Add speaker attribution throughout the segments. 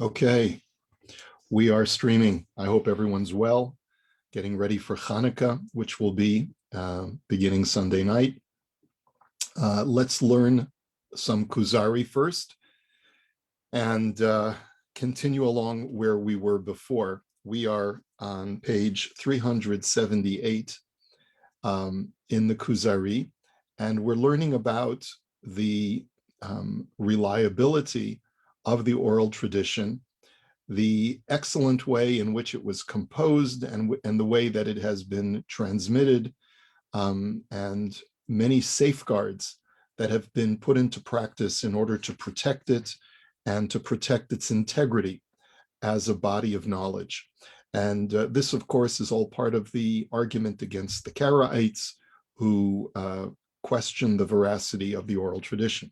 Speaker 1: Okay, we are streaming. I hope everyone's well, getting ready for Hanukkah, which will be beginning Sunday night. Let's learn some Kuzari first and continue along where we were before. We are on page 378 in the Kuzari, and we're learning about the reliability of the oral tradition, the excellent way in which it was composed and the way that it has been transmitted, and many safeguards that have been put into practice in order to protect it and to protect its integrity as a body of knowledge. And this, of course, is all part of the argument against the Karaites who question the veracity of the oral tradition.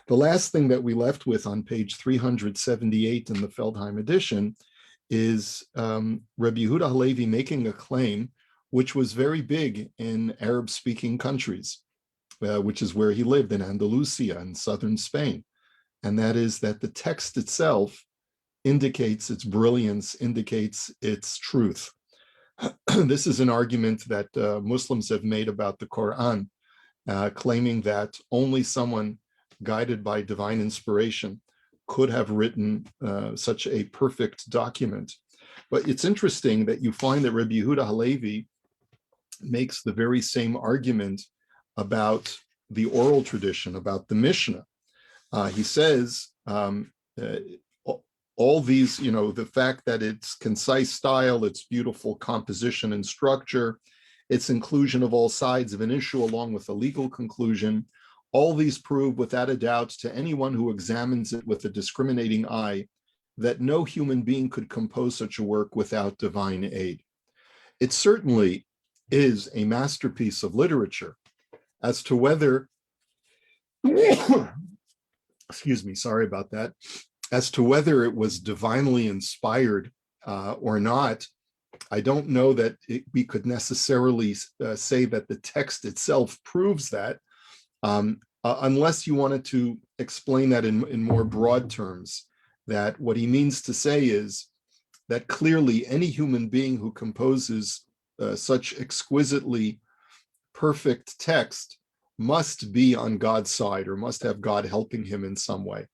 Speaker 1: The last thing that we left with on page 378 in the Feldheim edition is Rabbi Yehudah Halevi making a claim which was very big in Arab-speaking countries, which is where he lived in Andalusia in southern Spain. And that is that the text itself indicates its brilliance, indicates its truth. This is an argument that Muslims have made about the Quran, claiming that only someone guided by divine inspiration could have written such a perfect document. But it's interesting that you find that Rabbi Yehudah Halevi makes the very same argument about the oral tradition, about the Mishnah. He says all these, the fact that its concise style, its beautiful composition and structure, its inclusion of all sides of an issue along with a legal conclusion, all these prove without a doubt to anyone who examines it with a discriminating eye that no human being could compose such a work without divine aid. It certainly is a masterpiece of literature. As to whether, excuse me, sorry about that, as to whether it was divinely inspired or not, I don't know that we could necessarily say that the text itself proves that, unless you wanted to explain that in more broad terms, that what he means to say is that clearly any human being who composes such exquisitely perfect text must be on God's side or must have God helping him in some way.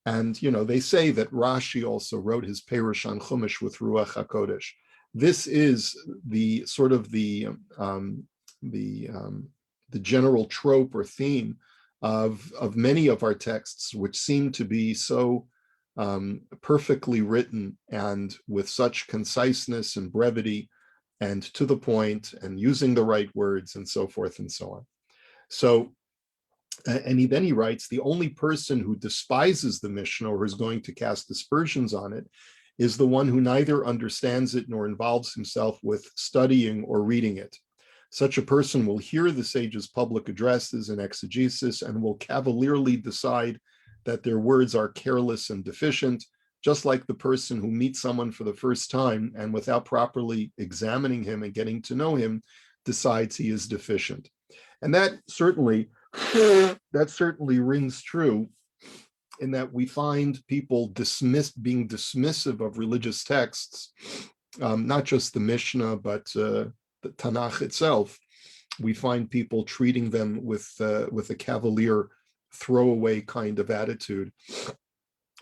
Speaker 1: And, they say that Rashi also wrote his Perush on Chumash with Ruach HaKodesh. This is the sort of the general trope or theme of many of our texts, which seem to be so perfectly written and with such conciseness and brevity and to the point and using the right words and so forth and so on. So, and then he writes, the only person who despises the Mishnah or is going to cast aspersions on it is the one who neither understands it nor involves himself with studying or reading it. Such a person will hear the sages' public addresses and exegesis and will cavalierly decide that their words are careless and deficient, just like the person who meets someone for the first time and without properly examining him and getting to know him, decides he is deficient. And that certainly rings true in that we find people being dismissive of religious texts, not just the Mishnah, but the Tanakh itself. We find people treating them with a cavalier, throwaway kind of attitude,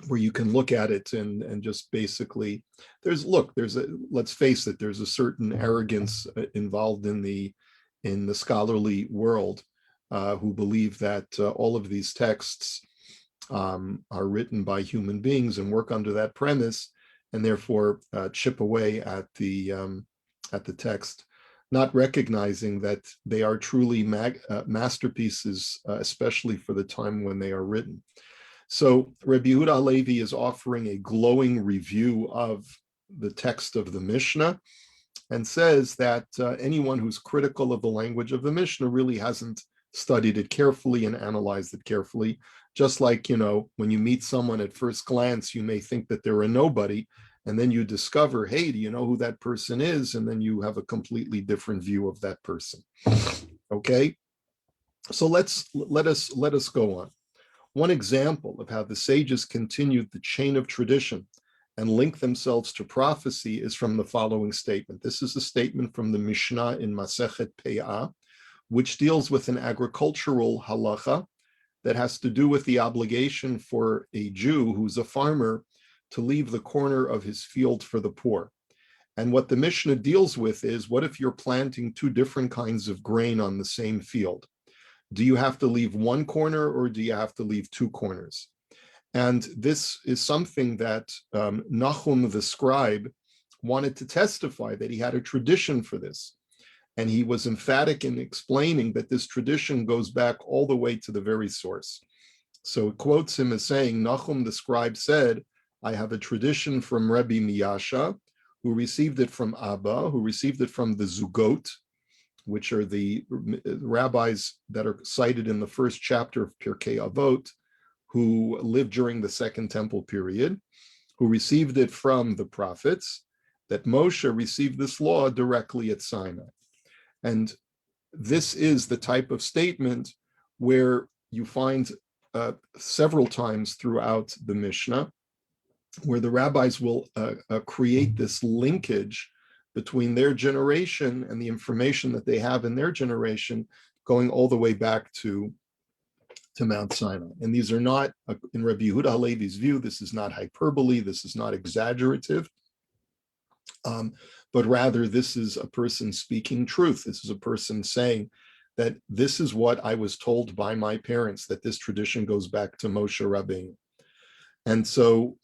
Speaker 1: where you can look at it and just basically, let's face it, there's a certain arrogance involved in the scholarly world, who believe that all of these texts are written by human beings and work under that premise, and therefore chip away at the text, not recognizing that they are truly masterpieces, especially for the time when they are written. So Rabbi Yehudah Halevi is offering a glowing review of the text of the Mishnah and says that anyone who's critical of the language of the Mishnah really hasn't studied it carefully and analyzed it carefully. Just like, when you meet someone at first glance, you may think that they're a nobody, and then you discover, hey, do you know who that person is? And then you have a completely different view of that person. Okay, so let us go on. One example of how the sages continued the chain of tradition and link themselves to prophecy is from the following statement. This is a statement from the Mishnah in Masechet Peah, which deals with an agricultural halacha that has to do with the obligation for a Jew who's a farmer to leave the corner of his field for the poor. And what the Mishnah deals with is, what if you're planting two different kinds of grain on the same field? Do you have to leave one corner or do you have to leave two corners? And this is something that Nahum the scribe wanted to testify, that he had a tradition for this. And he was emphatic in explaining that this tradition goes back all the way to the very source. So it quotes him as saying, Nahum the scribe said, I have a tradition from Rebbe Miyasha, who received it from Abba, who received it from the Zugot, which are the rabbis that are cited in the first chapter of Pirkei Avot, who lived during the Second Temple period, who received it from the prophets, that Moshe received this law directly at Sinai. And this is the type of statement where you find several times throughout the Mishnah, where the rabbis will create this linkage between their generation and the information that they have in their generation, going all the way back to Mount Sinai. And these are not, in Rabbi Yehudah Halevi's view, this is not hyperbole, this is not exaggerative, but rather this is a person speaking truth. This is a person saying that this is what I was told by my parents, that this tradition goes back to Moshe Rabbeinu. And so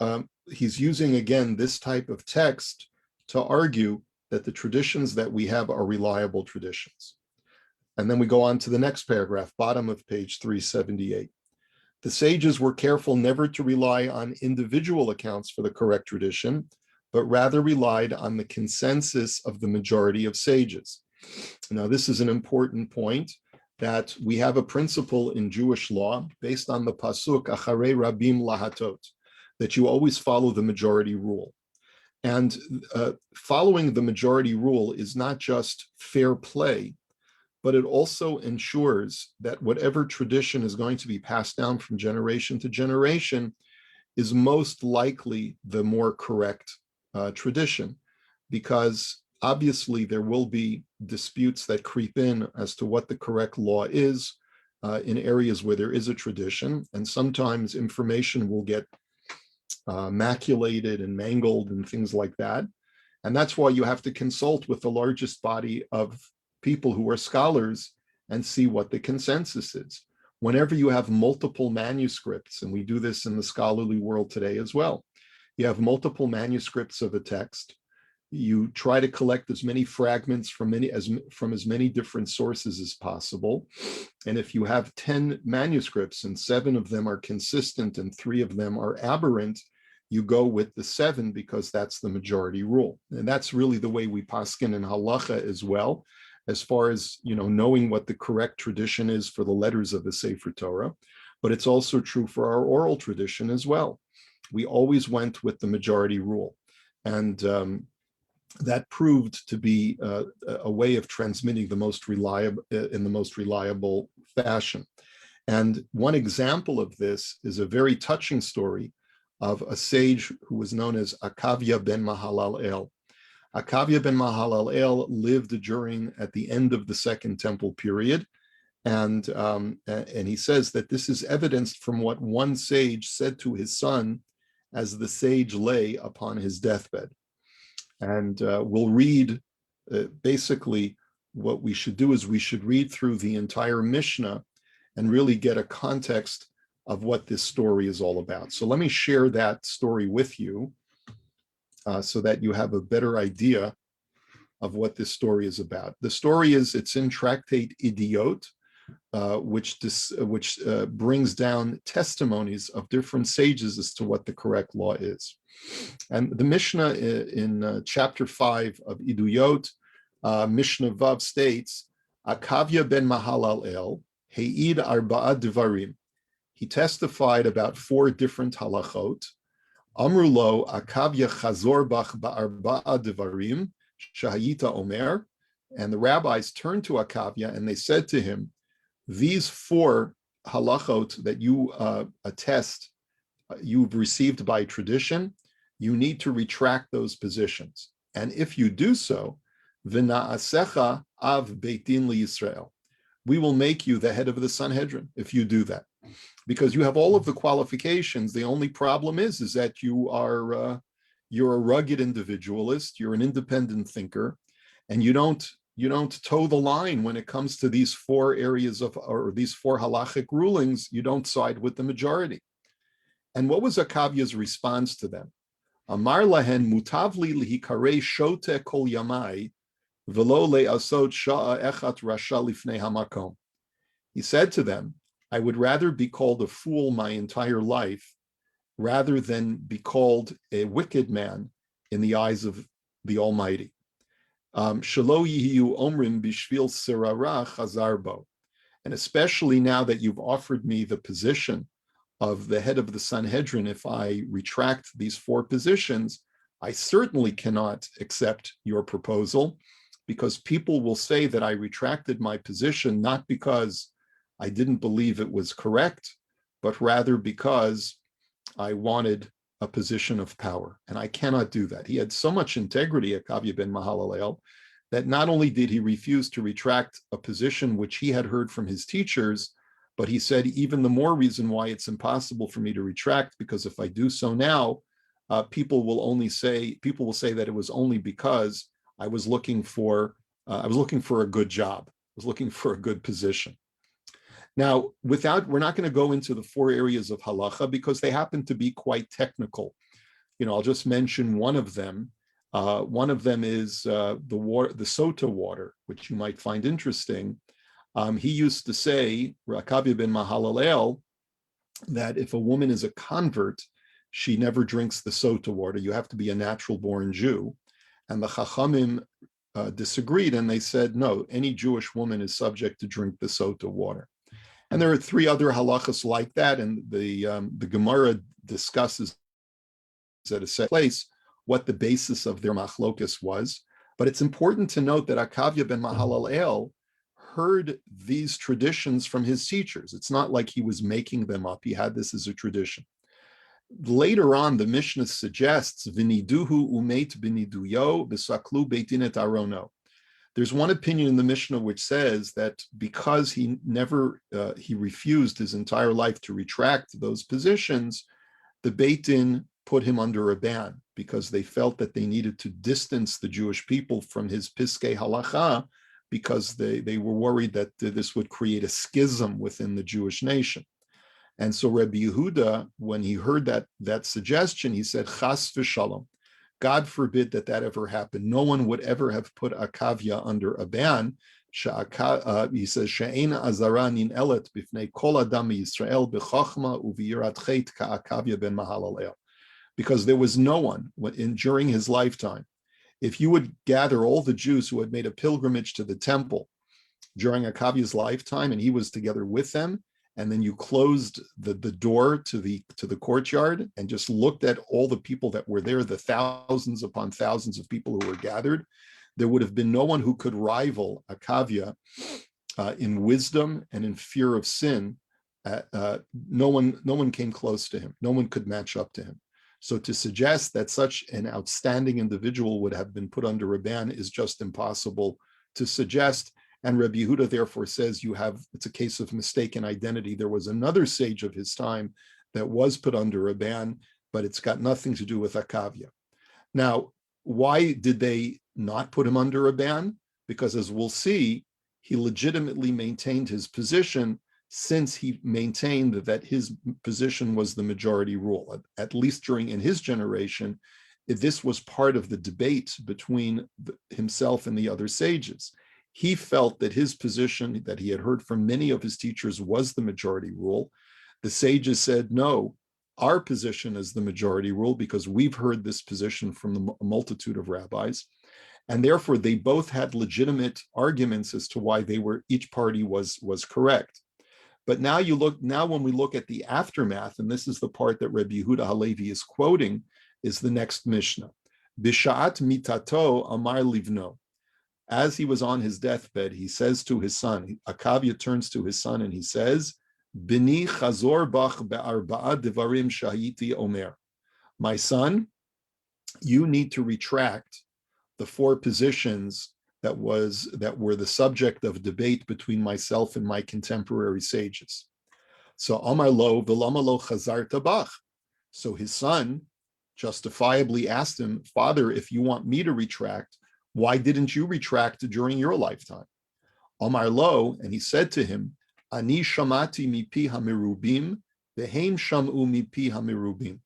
Speaker 1: he's using, again, this type of text to argue that the traditions that we have are reliable traditions. And then we go on to the next paragraph, bottom of page 378. The sages were careful never to rely on individual accounts for the correct tradition, but rather relied on the consensus of the majority of sages. Now, this is an important point, that we have a principle in Jewish law based on the pasuk, Acharei Rabim Lahatot, that you always follow the majority rule. And following the majority rule is not just fair play, but it also ensures that whatever tradition is going to be passed down from generation to generation is most likely the more correct tradition, because obviously there will be disputes that creep in as to what the correct law is in areas where there is a tradition, and sometimes information will get maculated and mangled and things like that. And that's why you have to consult with the largest body of people who are scholars and see what the consensus is. Whenever you have multiple manuscripts, and we do this in the scholarly world today as well, you have multiple manuscripts of a text, you try to collect as many fragments from as many different sources as possible. And if you have 10 manuscripts and 7 of them are consistent and 3 of them are aberrant, you go with the 7 because that's the majority rule. And that's really the way we paskin in halacha as well, as far as, knowing what the correct tradition is for the letters of the Sefer Torah. But it's also true for our oral tradition as well. We always went with the majority rule. And that proved to be a way of transmitting the most reliable, in the most reliable fashion. And one example of this is a very touching story of a sage who was known as Akavya ben Mahalalel. Akavya ben Mahalalel lived at the end of the Second Temple period. And he says that this is evidenced from what one sage said to his son as the sage lay upon his deathbed. And we'll read, basically, what we should do is we should read through the entire Mishnah and really get a context of what this story is all about. So let me share that story with you so that you have a better idea of what this story is about. The story it's in Tractate Idiot, which brings down testimonies of different sages as to what the correct law is. And the Mishnah in chapter 5 of Iduyot, Mishnah Vav states, Akavya ben Mahalalel, He'id arba'a divarim. He testified about 4 different halachot. Amrulo Akavya chazor bach ba'arba'a divarim, shahayita omer. And the rabbis turned to Akavya and they said to him, these 4 halachot that you attest you've received by tradition, you need to retract those positions. And if you do so, v'na'asecha av beit din liYisrael, we will make you the head of the Sanhedrin if you do that, because you have all of the qualifications. The only problem is that you're a rugged individualist, you're an independent thinker, and you don't toe the line when it comes to these four areas or these four halachic rulings. You don't side with the majority. And what was Akavya's response to them? Amar lahen mutavli lihikarei shote kol yamai velo le'asot sha'a echat rasha lifnei hamakom. He said to them, I would rather be called a fool my entire life rather than be called a wicked man in the eyes of the Almighty. Shelo yihiyu omrim bishvil sirara chazarbo. And especially now that you've offered me the position of the head of the Sanhedrin, if I retract these four positions, I certainly cannot accept your proposal, because people will say that I retracted my position not because I didn't believe it was correct, but rather because I wanted a position of power. And I cannot do that. He had so much integrity, Akavya ben Mahalalel, that not only did he refuse to retract a position which he had heard from his teachers, but he said, even the more reason why it's impossible for me to retract, because if I do so now, people will say that it was only because I was looking for a good job. I was looking for a good position. Now, we're not going to go into the four areas of halacha because they happen to be quite technical. I'll just mention one of them. One of them is the sota water, which you might find interesting. He used to say, Akavya ben Mahalalel, that if a woman is a convert, she never drinks the sota water. You have to be a natural-born Jew. And the Chachamim disagreed, and they said, no, any Jewish woman is subject to drink the sota water. And there are three other halachas like that, and the Gemara discusses at a set place what the basis of their machlokas was. But it's important to note that Akavya ben Mahalalel heard these traditions from his teachers. It's not like he was making them up. He had this as a tradition. Later on, the Mishnah suggests, Viniduhu umeit biniduyo v'saklu beitin et arono. There's one opinion in the Mishnah which says that because he refused his entire life to retract those positions, the Beit Din put him under a ban because they felt that they needed to distance the Jewish people from his Piskei Halacha, because they were worried that this would create a schism within the Jewish nation. And so Rabbi Yehuda, when he heard that suggestion, he said, Chas v'shalom. God forbid that ever happened. No one would ever have put Akavya under a ban. He says, She'ena azaranin elet b'fnei kol adam Yisrael b'chochma u'v'yirat chet ka'Akavya ben Mahalalel. Because there was no one during his lifetime. If you would gather all the Jews who had made a pilgrimage to the temple during Akavya's lifetime, and he was together with them, and then you closed the door to the courtyard and just looked at all the people that were there, the thousands upon thousands of people who were gathered, there would have been no one who could rival Akavya in wisdom and in fear of sin. No one came close to him. No one could match up to him. So to suggest that such an outstanding individual would have been put under a ban is just impossible to suggest. And Rabbi Yehuda therefore says it's a case of mistaken identity. There was another sage of his time that was put under a ban, but it's got nothing to do with Akavya. Now, why did they not put him under a ban? Because as we'll see, he legitimately maintained his position, since he maintained that his position was the majority rule. At least in his generation, this was part of the debate between himself and the other sages. He felt that his position that he had heard from many of his teachers was the majority rule. The sages said, no, our position is the majority rule because we've heard this position from a multitude of rabbis. And therefore, they both had legitimate arguments as to why each party was correct. But now when we look at the aftermath, and this is the part that Rabbi Yehuda Halevi is quoting, is the next Mishnah. Bisha'at mitato amar livno. As he was on his deathbed, he says to his son, Akavya turns to his son and he says, Bini chazor bach be'arba'a devarim shahiti omer. My son, you need to retract the four positions that were the subject of debate between myself and my contemporary sages. So Amar lo v'lama lo chazarta bach. So his son justifiably asked him, Father, if you want me to retract, why didn't you retract during your lifetime? Amar lo, and he said to him, Ani shamati mipi hamirubim, v'heim shamu mipi hamirubim.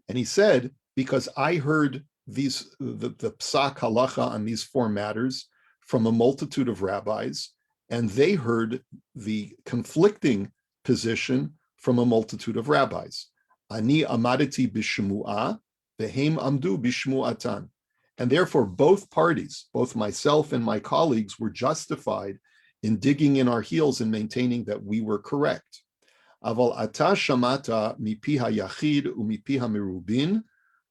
Speaker 1: And he said, because I heard the psak halacha on these four matters from a multitude of rabbis, and they heard the conflicting position from a multitude of rabbis. Ani amadati bishmu'ah, v'heim amdu bishmu'atan. And therefore, both parties, both myself and my colleagues, were justified in digging in our heels and maintaining that we were correct. Aval ata shamata mipi hayachid umipi hamirubin,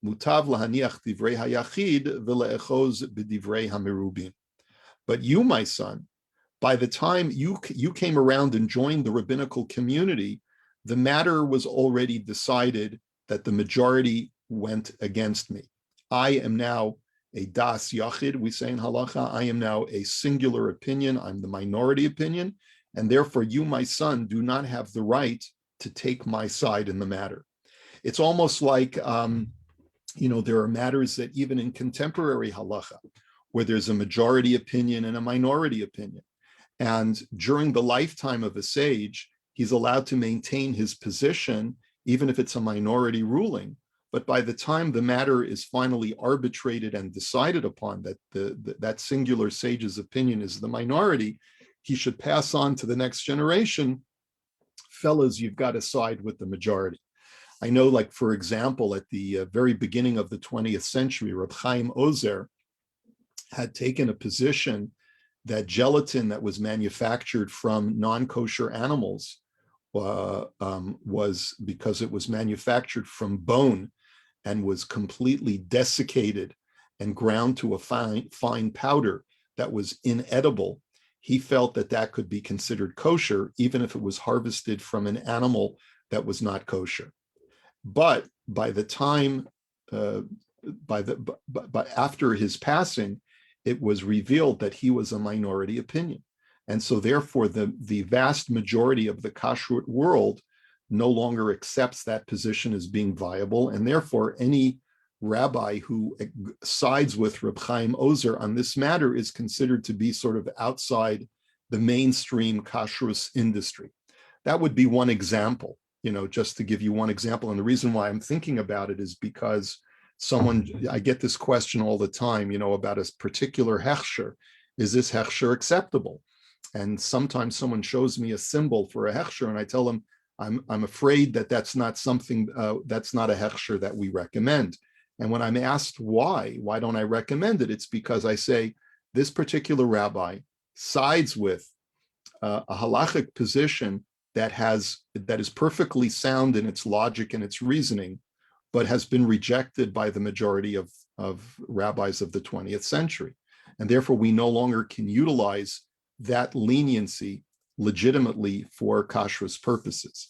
Speaker 1: mutav lahaniach divrei hayachid v'le'echoz b'divrei hamirubin. But you, my son, by the time you came around and joined the rabbinical community, the matter was already decided that the majority went against me. I am now a das yachid, we say in halacha. I am now a singular opinion. I'm the minority opinion. And therefore, you, my son, do not have the right to take my side in the matter. It's almost like, there are matters that even in contemporary halacha, where there's a majority opinion and a minority opinion. And during the lifetime of a sage, he's allowed to maintain his position, even if it's a minority ruling. But by the time the matter is finally arbitrated and decided upon, that that singular sage's opinion is the minority, he should pass on to the next generation, fellas, you've got to side with the majority. I know, like, for example, at the very beginning of the 20th century, Reb Chaim Ozer had taken a position that gelatin that was manufactured from non-kosher animals was, because it was manufactured from bone and was completely desiccated and ground to a fine powder that was inedible, he felt that that could be considered kosher, even if it was harvested from an animal that was not kosher. But by the time, after his passing, it was revealed that he was a minority opinion. And so therefore, the vast majority of the kashrut world no longer accepts that position as being viable. And therefore, any rabbi who sides with Reb Chaim Ozer on this matter is considered to be sort of outside the mainstream kashrus industry. That would be one example, just to give you one example. And the reason why I'm thinking about it is because I get this question all the time, about a particular hechsher. Is this hechsher acceptable? And sometimes someone shows me a symbol for a hechsher, and I tell them, I'm afraid that that's not something, that's not a hechsher that we recommend. And when I'm asked why don't I recommend it? It's because I say, this particular rabbi sides with a halachic position that is perfectly sound in its logic and its reasoning, but has been rejected by the majority of rabbis of the 20th century. And therefore, we no longer can utilize that leniency legitimately for kashrus purposes.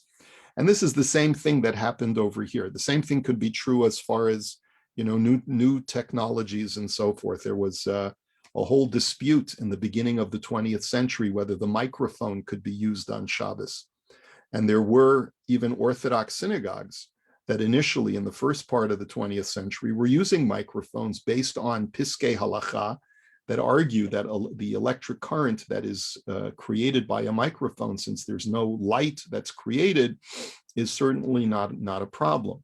Speaker 1: And this is the same thing that happened over here. The same thing could be true as far as, new technologies and so forth. There was a whole dispute in the beginning of the 20th century whether the microphone could be used on Shabbos. And there were even Orthodox synagogues that initially, in the first part of the 20th century, were using microphones based on piskei halacha that argue that the electric current that is created by a microphone, since there's no light that's created, is certainly not a problem.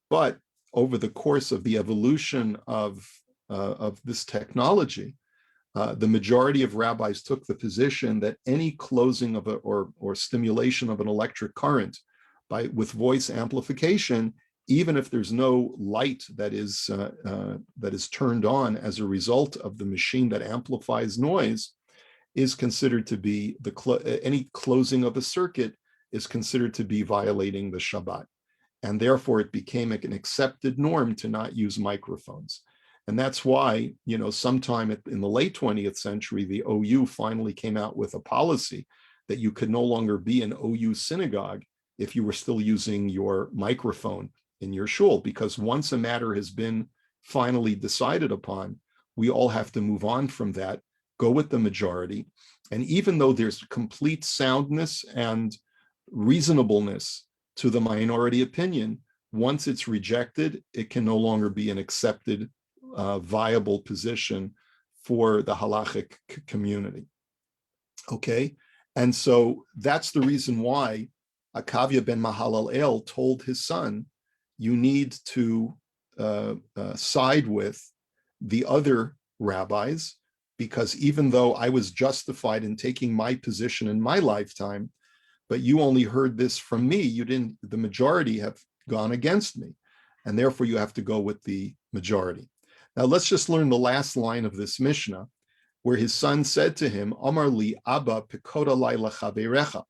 Speaker 1: But over the course of the evolution of this technology, the majority of rabbis took the position that any closing of or stimulation of an electric current with voice amplification, even if there's no light that is turned on as a result of the machine that amplifies noise, is considered to be any closing of a circuit is considered to be violating the Shabbat. And therefore, it became an accepted norm to not use microphones. And that's why, sometime in the late 20th century, the OU finally came out with a policy that you could no longer be an OU synagogue if you were still using your microphone in your shul, because once a matter has been finally decided upon, we all have to move on from that, go with the majority. And even though there's complete soundness and reasonableness to the minority opinion, once it's rejected, it can no longer be an accepted, viable position for the halachic community. Okay, and so that's the reason why Akavia ben Mahalalel told his son, you need to side with the other rabbis, because even though I was justified in taking my position in my lifetime, but you only heard this from me, you didn't, the majority have gone against me, and therefore you have to go with the majority. Now let's just learn the last line of this Mishnah, where his son said to him, Amar li Abba Pekoda Laila Chaberecha.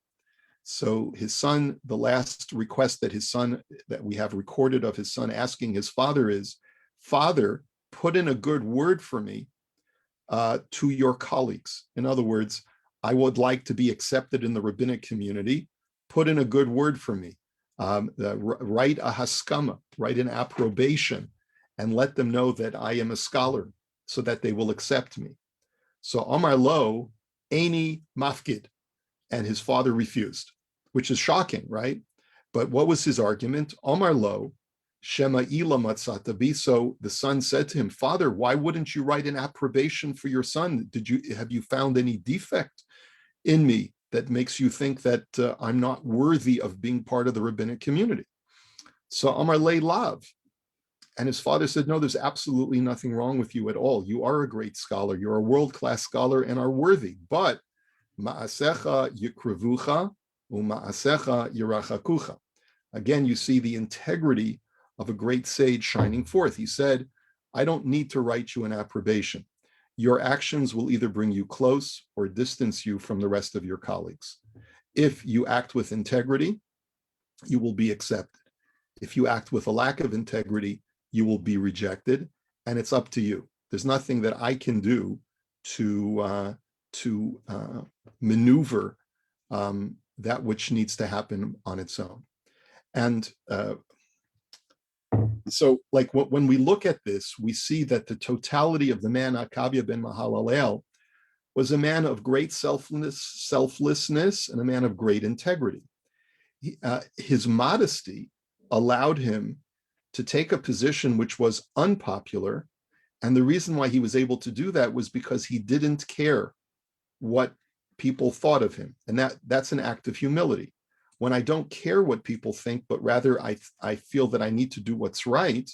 Speaker 1: So his son, the last request that his son, that we have recorded of his son asking his father is, Father, put in a good word for me to your colleagues. In other words, I would like to be accepted in the rabbinic community. Put in a good word for me. Write a haskama, write an approbation, and let them know that I am a scholar, so that they will accept me. So Amar Lo, Eini Mafkid, and his father refused, which is shocking, right? But what was his argument? Amar Lo, Shema Ila Matzatabi. So the son said to him, Father, why wouldn't you write an approbation for your son? Have you found any defect in me that makes you think that I'm not worthy of being part of the rabbinic community? So Amar Le Lav. And his father said, no, there's absolutely nothing wrong with you at all. You are a great scholar. You're a world-class scholar and are worthy. But ma'asecha yikrevucha u'ma'asecha yirachakucha. Again, you see the integrity of a great sage shining forth. He said, I don't need to write you an approbation. Your actions will either bring you close or distance you from the rest of your colleagues. If you act with integrity, you will be accepted. If you act with a lack of integrity, you will be rejected, and it's up to you. There's nothing that I can do to maneuver that which needs to happen on its own. And so, like when we look at this, we see that the totality of the man Akavia ben Mahalalel was a man of great selflessness and a man of great integrity. His modesty allowed him to take a position which was unpopular. And the reason why he was able to do that was because he didn't care what people thought of him. And that's an act of humility. When I don't care what people think, but rather I feel that I need to do what's right,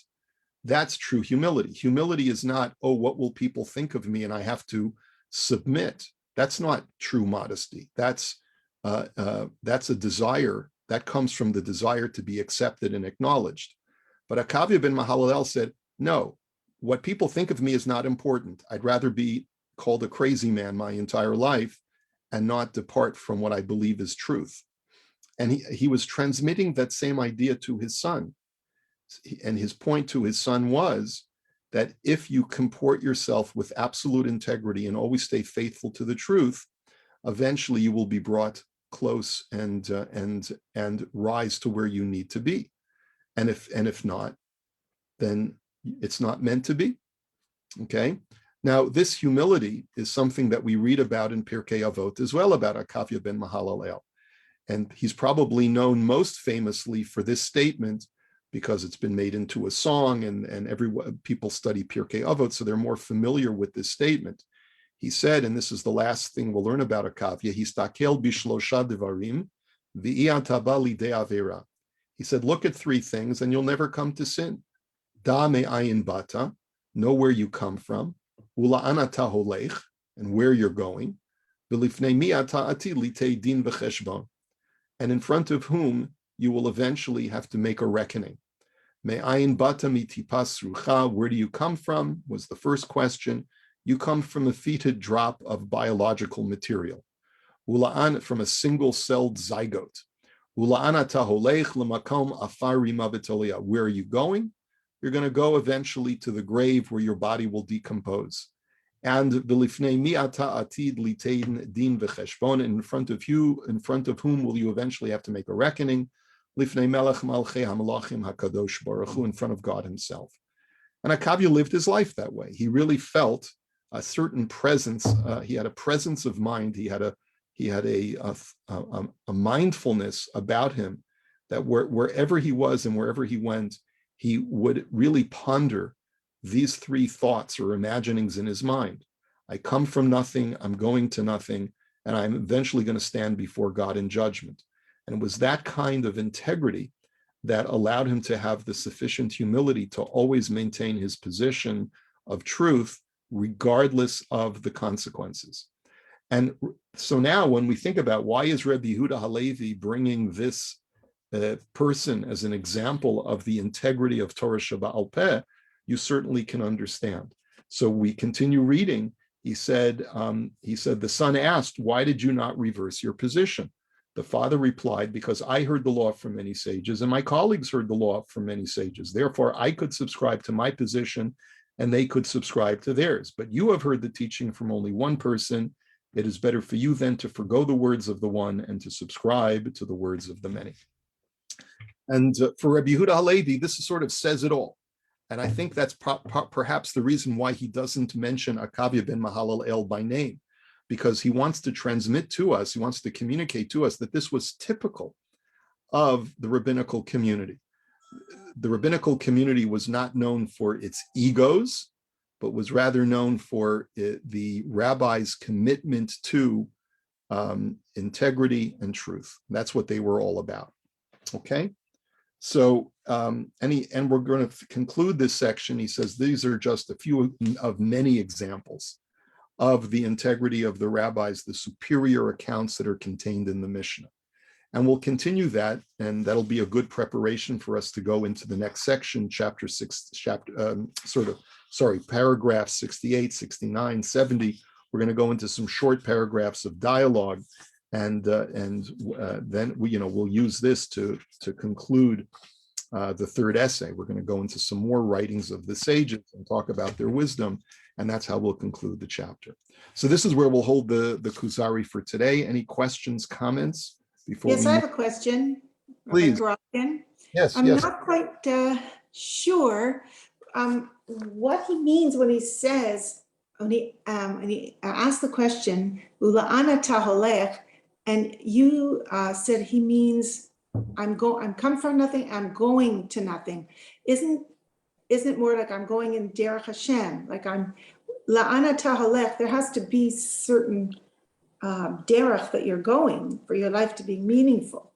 Speaker 1: that's true humility. Humility is not, oh, what will people think of me and I have to submit. That's not true modesty. That's a desire that comes from the desire to be accepted and acknowledged. But Akavia ben Mahalalel said, no, what people think of me is not important. I'd rather be called a crazy man my entire life and not depart from what I believe is truth. And he was transmitting that same idea to his son. And his point to his son was that if you comport yourself with absolute integrity and always stay faithful to the truth, eventually you will be brought close and rise to where you need to be. And if not, then it's not meant to be. Okay. Now, this humility is something that we read about in Pirkei Avot as well, about Akavia ben Mahalalel. And he's probably known most famously for this statement because it's been made into a song, and people study Pirkei Avot, so they're more familiar with this statement. He said, and this is the last thing we'll learn about Akavia, histakel bishlosha devarim v'iyata ba lidei avera. He said, look at three things and you'll never come to sin. Da me'ayin bata, know where you come from. Ula'an ata holech, and where you're going. V'lifnei mi ata atid litei din v'cheshbon, and in front of whom you will eventually have to make a reckoning. Me'ayin bata mitipas rucha, where do you come from, was the first question. You come from a fetid drop of biological material. Ula'an, from a single-celled zygote. Ula'an ata holech l'makom afar rima v'tolia, where are you going? You're going to go eventually to the grave where your body will decompose. And v'lifnei mi ata atid litein din v'cheshbon, in front of whom will you eventually have to make a reckoning? Lifnei melech malchei hamalachim hakadosh baruch hu, in front of God himself. And Akavya lived his life that way. He really felt a certain presence. He had a presence of mind. He had a mindfulness about him that wherever he was and wherever he went, he would really ponder these three thoughts or imaginings in his mind. I come from nothing, I'm going to nothing, and I'm eventually going to stand before God in judgment. And it was that kind of integrity that allowed him to have the sufficient humility to always maintain his position of truth, regardless of the consequences. And so now when we think about why is Rebbe Yehuda Halevi bringing this person as an example of the integrity of Torah Sheba'al Peh, you certainly can understand. So we continue reading. He said, the son asked, why did you not reverse your position? The father replied, because I heard the law from many sages and my colleagues heard the law from many sages. Therefore, I could subscribe to my position and they could subscribe to theirs. But you have heard the teaching from only one person. It is better for you then to forgo the words of the one and to subscribe to the words of the many. And for Rabbi Yehuda Halevi, this sort of says it all. And I think that's perhaps the reason why he doesn't mention Akavya ben Mahalalel by name, because he wants to transmit to us, he wants to communicate to us that this was typical of the rabbinical community. The rabbinical community was not known for its egos, but was rather known for the rabbi's commitment to integrity and truth. That's what they were all about. Okay? So, and we're going to conclude this section. He says these are just a few of many examples of the integrity of the rabbis, the superior accounts that are contained in the Mishnah. And we'll continue that, and that'll be a good preparation for us to go into the next section, paragraph 68, 69, 70. We're going to go into some short paragraphs of dialogue, and then we'll use this to conclude the third essay. We're going to go into some more writings of the sages and talk about their wisdom, and that's how we'll conclude the chapter. So this is where we'll hold the Kuzari for today. Any questions, comments?
Speaker 2: Yes, I have a question.
Speaker 1: Please. Yes,
Speaker 2: I'm not quite sure what he means when he says, when he asked the question, Ula'ana taholech, and you said he means I'm come from nothing, I'm going to nothing. Isn't it more like I'm going in Derech Hashem, like I'm La'ana taholech? There has to be certain derech that you're going for your life to be meaningful.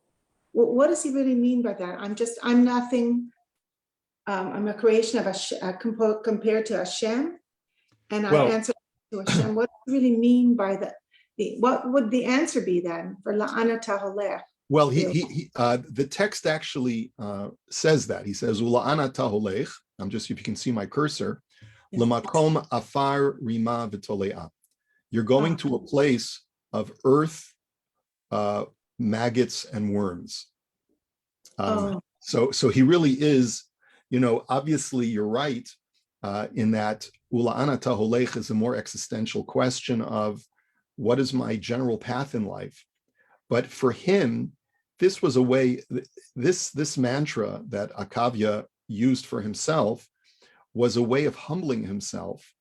Speaker 2: What does he really mean by that? I'm nothing. I'm a creation of compared to Hashem, and I answer to Hashem. What does he really mean by that? What would the answer be then for la'ana taholech?
Speaker 1: Well, the text actually says that. He says ula'ana taholech. If you can see my cursor, lamakom afar rima v'toleah. You're going to a place of earth, maggots, and worms. So he really is, obviously you're right in that ula'ana taholech is a more existential question of what is my general path in life. But for him, this was a way, this mantra that Akavya used for himself was a way of humbling himself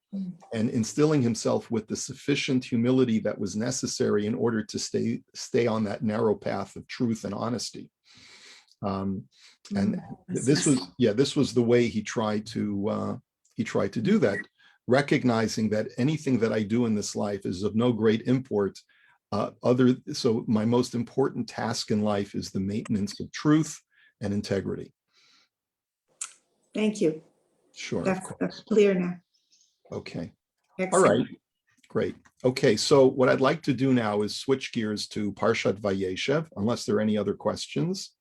Speaker 1: and instilling himself with the sufficient humility that was necessary in order to stay on that narrow path of truth and honesty. And this was the way he tried to do that, recognizing that anything that I do in this life is of no great import. So my most important task in life is the maintenance of truth and integrity.
Speaker 2: Thank you.
Speaker 1: Sure.
Speaker 2: That's clear now.
Speaker 1: Okay.
Speaker 2: Excellent.
Speaker 1: All right. Great. Okay. So what I'd like to do now is switch gears to Parshas VAYESHEV, unless there are any other questions.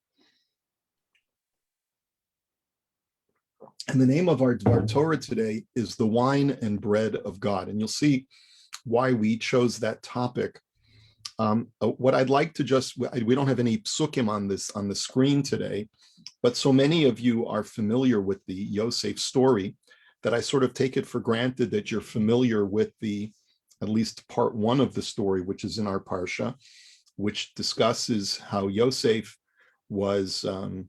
Speaker 1: And the name of our Torah today is the wine and bread of God. And you'll see why we chose that topic. What I'd like to we don't have any psukim on the screen today, but so many of you are familiar with the Yosef story that I sort of take it for granted that you're familiar with at least part one of the story, which is in our Parsha, which discusses how Yosef was the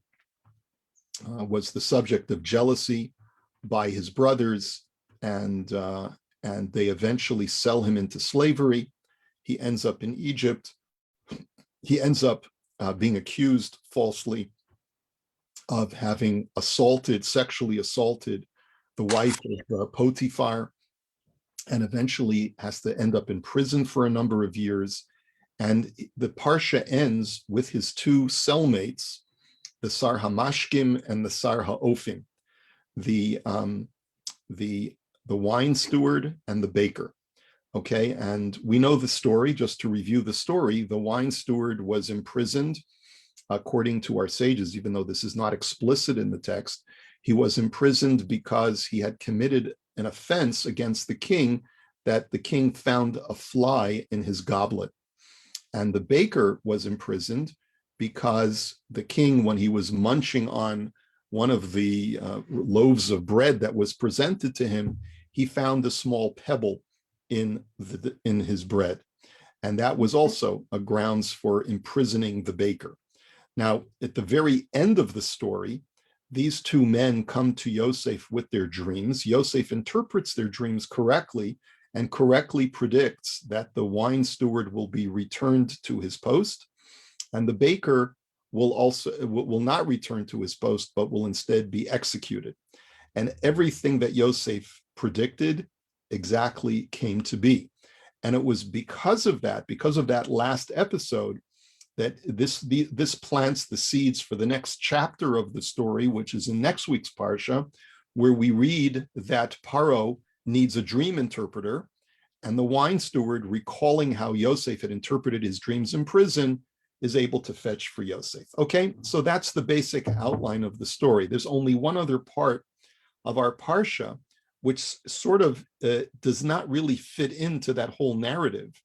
Speaker 1: subject of jealousy by his brothers, and they eventually sell him into slavery. He ends up in Egypt. He ends up being accused falsely of having sexually assaulted the wife of Potiphar, and eventually has to end up in prison for a number of years. And the Parsha ends with his two cellmates, the Sar HaMashkim and the Sar HaOfim, the wine steward and the baker. Okay, and we know the story. Just to review the story, the wine steward was imprisoned, according to our sages, even though this is not explicit in the text. He was imprisoned because he had committed an offense against the king, that the king found a fly in his goblet. And the baker was imprisoned because the king, when he was munching on one of the loaves of bread that was presented to him, he found a small pebble in his bread. And that was also a grounds for imprisoning the baker. Now, at the very end of the story, these two men come to Yosef with their dreams. Yosef interprets their dreams correctly and correctly predicts that the wine steward will be returned to his post, and the baker will not return to his post, but will instead be executed. And everything that Yosef predicted exactly came to be. And it was because of that last episode, that this plants the seeds for the next chapter of the story, which is in next week's Parsha, where we read that Paro needs a dream interpreter, and the wine steward, recalling how Yosef had interpreted his dreams in prison, is able to fetch for Yosef. Okay, so that's the basic outline of the story. There's only one other part of our Parsha, which sort of does not really fit into that whole narrative,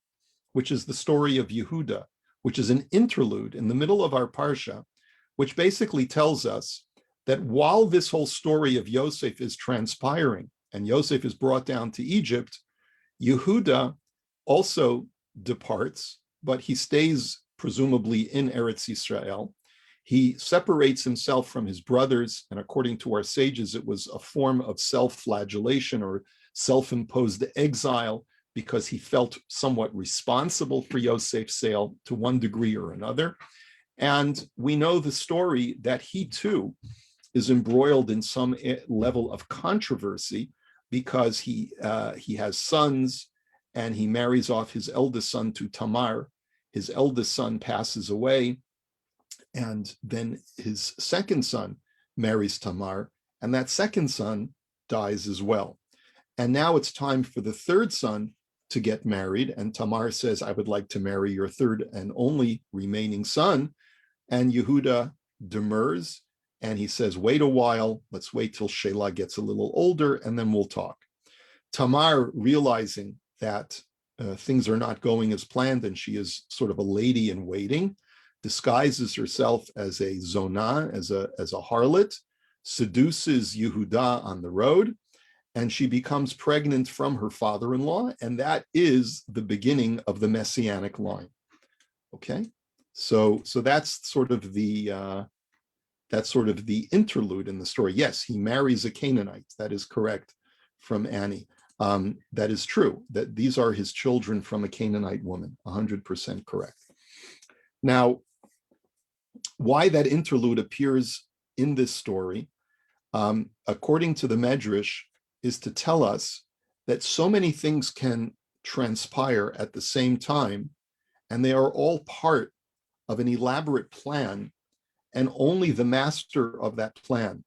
Speaker 1: which is the story of Yehudah, which is an interlude in the middle of our Parsha, which basically tells us that while this whole story of Yosef is transpiring and Yosef is brought down to Egypt, Yehudah also departs, but he stays presumably in Eretz Yisrael. He separates himself from his brothers, and according to our sages, it was a form of self-flagellation or self-imposed exile, because he felt somewhat responsible for Yosef's sale to one degree or another. And we know the story that he too is embroiled in some level of controversy, because he has sons and he marries off his eldest son to Tamar. His eldest son passes away, and then his second son marries Tamar, and that second son dies as well. And now it's time for the third son to get married, and Tamar says, I would like to marry your third and only remaining son. And Yehudah demurs, and he says, wait a while, let's wait till Shelah gets a little older, and then we'll talk. Tamar, realizing that things are not going as planned, and she is sort of a lady in waiting, disguises herself as a zonah, as a harlot, seduces Yehudah on the road, and she becomes pregnant from her father-in-law, and that is the beginning of the messianic line. Okay, so that's sort of the interlude in the story. Yes, he marries a Canaanite. That is correct from Annie. That is true. That these are his children from a Canaanite woman. 100% correct. Now, why that interlude appears in this story, according to the Medrash, is to tell us that so many things can transpire at the same time, and they are all part of an elaborate plan, and only the master of that plan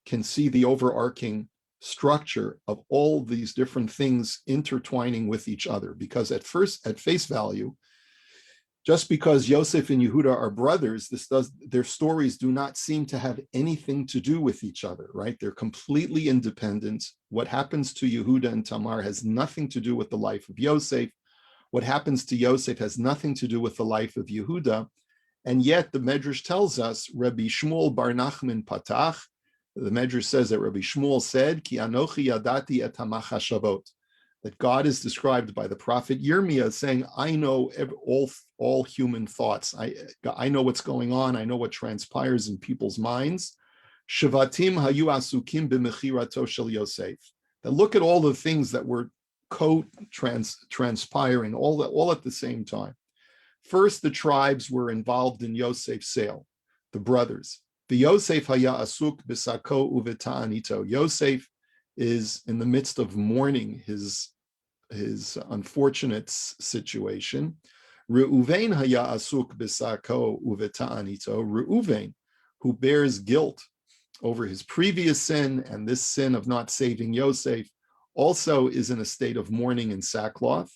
Speaker 1: can see the overarching structure of all these different things intertwining with each other. Because at face value, just because Yosef and Yehudah are brothers, their stories do not seem to have anything to do with each other, right? They're completely independent. What happens to Yehudah and Tamar has nothing to do with the life of Yosef. What happens to Yosef has nothing to do with the life of Yehudah. And yet the Medrash tells us, Rabbi Shmuel bar Nachman patach, the Medrash says that Rabbi Shmuel said, Ki anochi yadati et hamachashavot, that God is described by the prophet Yirmiyah as saying, I know all human thoughts. I know what's going on. I know what transpires in people's minds. Shvatim hayu asukim b'mechirato shel Yosef. That look at all the things that were transpiring all at the same time. First, the tribes were involved in Yosef's sale, the brothers. The Yosef haya asuk b'sako uveta'anito. Yosef is in the midst of mourning his unfortunate situation. Reuven haya asuk b'sako uveta'anito. Reuven, who bears guilt over his previous sin and this sin of not saving Yosef, also is in a state of mourning and sackcloth.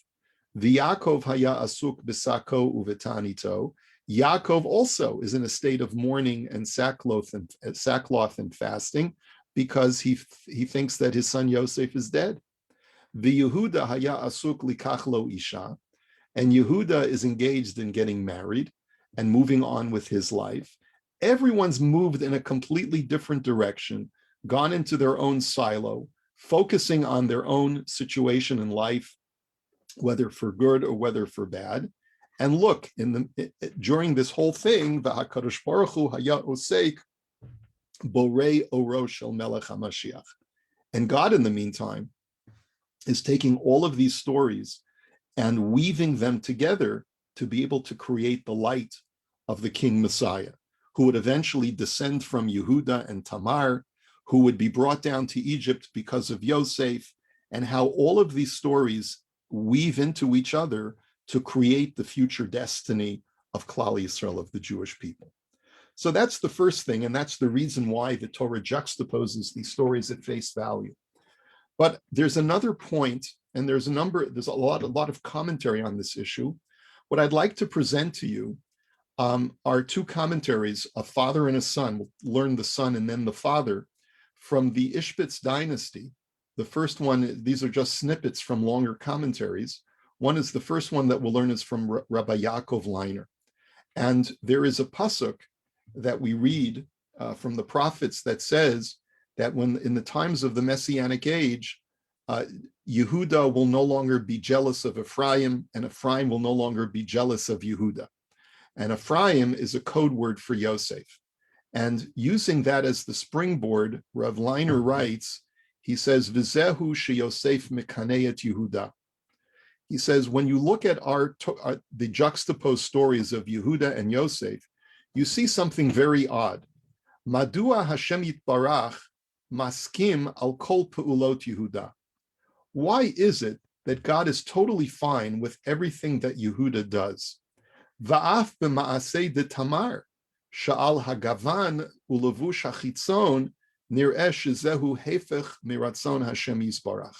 Speaker 1: Yaakov haya asuk b'sako uvetanito. Yaakov also is in a state of mourning and sackcloth and fasting because he thinks that his son Yosef is dead. Yehuda haya asuk likach lo isha, and Yehuda is engaged in getting married and moving on with his life. Everyone's moved in a completely different direction, gone into their own silo, focusing on their own situation in life, whether for good or whether for bad. And look, during this whole thing, v'hakadosh baruch hu haya osek borei oro shel melech hamashiach. And God, in the meantime, is taking all of these stories and weaving them together to be able to create the light of the King Messiah, who would eventually descend from Yehuda and Tamar, who would be brought down to Egypt because of Yosef, and how all of these stories weave into each other to create the future destiny of Klal Yisrael, of the Jewish people. So that's the first thing, and that's the reason why the Torah juxtaposes these stories at face value. But there's another point, and there's a lot of commentary on this issue. What I'd like to present to you are two commentaries, a father and a son. We'll learn the son and then the father from the Ishbitz dynasty. The first one, these are just snippets from longer commentaries. One is the first one that we'll learn is from Rabbi Yaakov Leiner. And there is a pasuk that we read from the prophets that says that when in the times of the Messianic age, Yehuda will no longer be jealous of Ephraim, and Ephraim will no longer be jealous of Yehuda. And Ephraim is a code word for Yosef. And using that as the springboard, Rav Leiner writes, he says, V'zehu sheYosef mekaneyet Yehuda. He says, when you look at the juxtaposed stories of Yehuda and Yosef, you see something very odd. Madua Hashem yitbarach maskim al kol pe'ulot Yehuda. Why is it that God is totally fine with everything that Yehuda does? Va'af b'ma'aseh de Tamar, sha'al hagavan ulevush hachitzon nir'eh shezehu hefech miratzon Hashem yisbarach.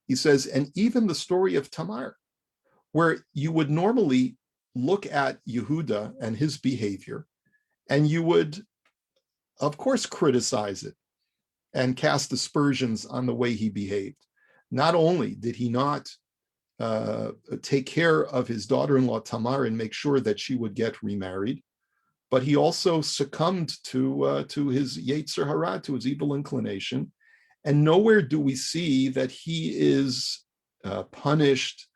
Speaker 1: He says, and even the story of Tamar, where you would normally look at Yehuda and his behavior, and you would, of course, criticize it and cast aspersions on the way he behaved. Not only did he not take care of his daughter-in-law Tamar and make sure that she would get remarried, but he also succumbed to his Yetzer Hara, to his evil inclination. And nowhere do we see that he is punished,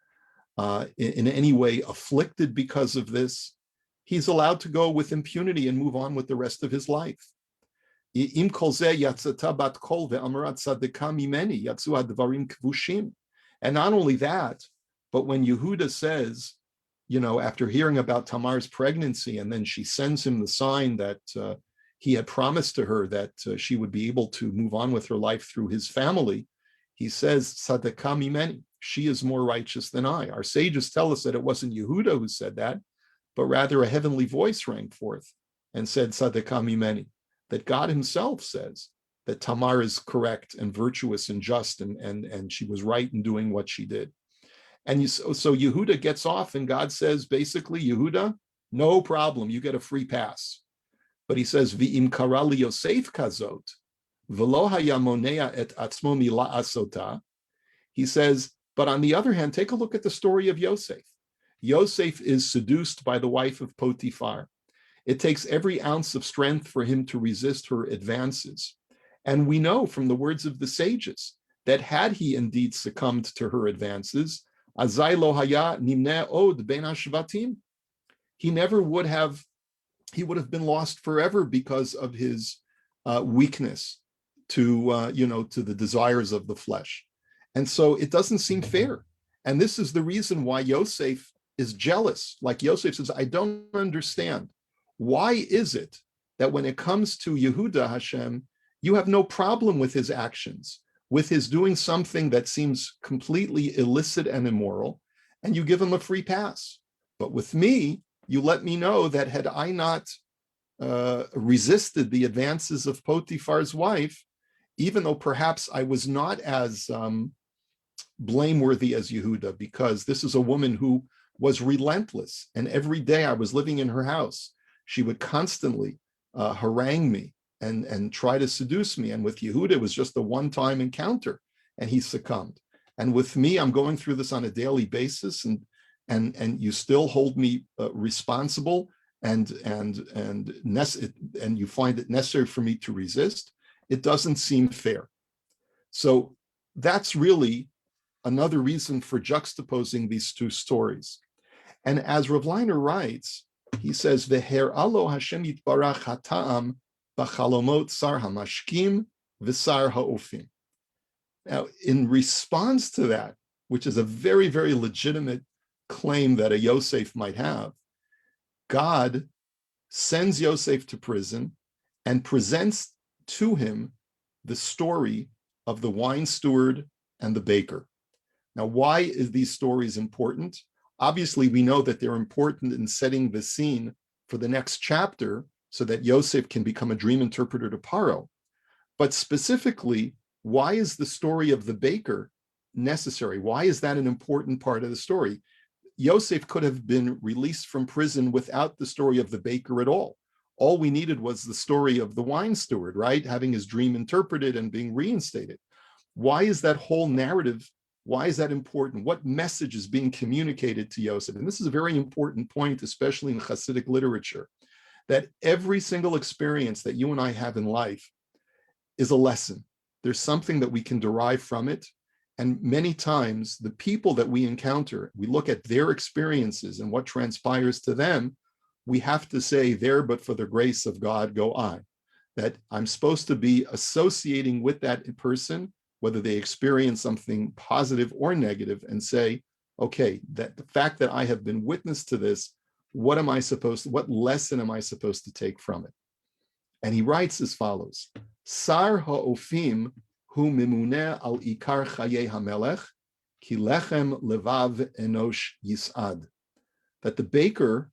Speaker 1: in any way afflicted because of this. He's allowed to go with impunity and move on with the rest of his life. And not only that, but when Yehuda says, after hearing about Tamar's pregnancy, and then she sends him the sign that he had promised to her that she would be able to move on with her life through his family, he says, Tzadaka mimeni, she is more righteous than I. Our sages tell us that it wasn't Yehuda who said that, but rather a heavenly voice rang forth and said, Tzadaka mimeni, that God himself says that Tamar is correct and virtuous and just, and she was right in doing what she did. And so Yehuda gets off, and God says, basically, Yehuda, no problem, you get a free pass. But he says, V'im karali Yosef kazot, v'lo haya monea et atzmo mila'asota. He says, but on the other hand, take a look at the story of Yosef. Yosef is seduced by the wife of Potiphar. It takes every ounce of strength for him to resist her advances. And we know from the words of the sages that had he indeed succumbed to her advances, azai lo haya nimneh od ben hashvatim, he would have been lost forever because of his weakness, to the desires of the flesh. And so it doesn't seem fair. And this is the reason why Yosef is jealous. Like Yosef says, I don't understand. Why is it that when it comes to Yehudah, Hashem, you have no problem with his actions, with his doing something that seems completely illicit and immoral, and you give him a free pass? But with me, you let me know that had I not resisted the advances of Potiphar's wife, even though perhaps I was not as blameworthy as Yehudah, because this is a woman who was relentless. And every day I was living in her house, she would constantly harangue me and try to seduce me. And with Yehudah, it was just a one-time encounter, and he succumbed. And with me, I'm going through this on a daily basis, and you still hold me responsible, and you find it necessary for me to resist. It doesn't seem fair. So that's really another reason for juxtaposing these two stories. And as Rav Leiner writes, he says, "Veher alo Hashem yitbarach hata'am b'chalomot sar hamashkim v'sar ha'ofim." Now, in response to that, which is a very, very legitimate claim that a Yosef might have, God sends Yosef to prison and presents to him the story of the wine steward and the baker. Now, why is these stories important? Obviously, we know that they're important in setting the scene for the next chapter so that Yosef can become a dream interpreter to Paro. But specifically, why is the story of the baker necessary? Why is that an important part of the story? Yosef could have been released from prison without the story of the baker at all. All we needed was the story of the wine steward, right? Having his dream interpreted and being reinstated. Why is that whole narrative, why is that important? What message is being communicated to Yosef? And this is a very important point, especially in Hasidic literature, that every single experience that you and I have in life is a lesson. There's something that we can derive from it. And many times the people that we encounter, we look at their experiences and what transpires to them, we have to say, there, but for the grace of God, go I. That I'm supposed to be associating with that person, whether they experience something positive or negative, and say, okay, that the fact that I have been witness to this, what lesson am I supposed to take from it? And he writes as follows: Sar ha'ofim hu mimuneh al ikar chayei hamelech, ki lechem levav enosh yisad. That the baker,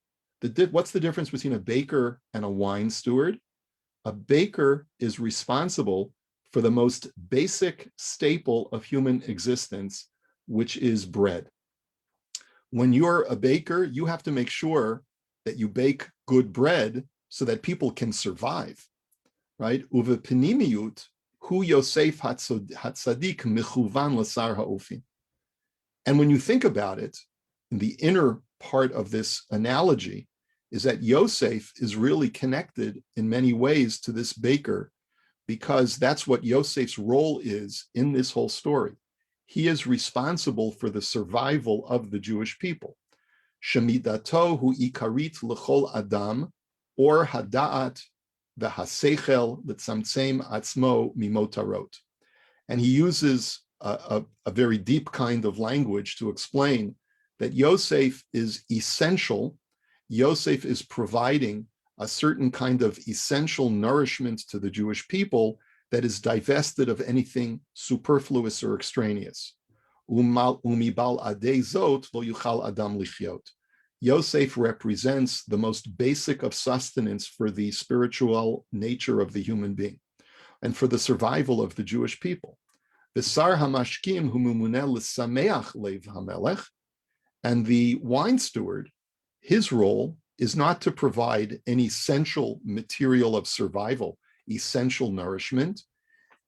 Speaker 1: what's the difference between a baker and a wine steward? A baker is responsible for the most basic staple of human existence, which is bread. When you're a baker, you have to make sure that you bake good bread so that people can survive, right? Uve penimiyut hu Yosef hatzadik mechuvan l'sar ha'ofim. And when you think about it, the inner part of this analogy is that Yosef is really connected in many ways to this baker, because that's what Yosef's role is in this whole story. He is responsible for the survival of the Jewish people. Shemidato hu ikarit l'chol adam, or hada'at v'haseichel l'tzamtzem atzmo mimotarot. And he uses a very deep kind of language to explain that Yosef is essential. Yosef is providing a certain kind of essential nourishment to the Jewish people that is divested of anything superfluous or extraneous. Umibal adei zot lo yuchal adam lichyot. Yosef represents the most basic of sustenance for the spiritual nature of the human being and for the survival of the Jewish people. V'sar hamashkim hu mumuneh l'sameach lev hamelech. And the wine steward, his role is not to provide an essential material of survival, essential nourishment.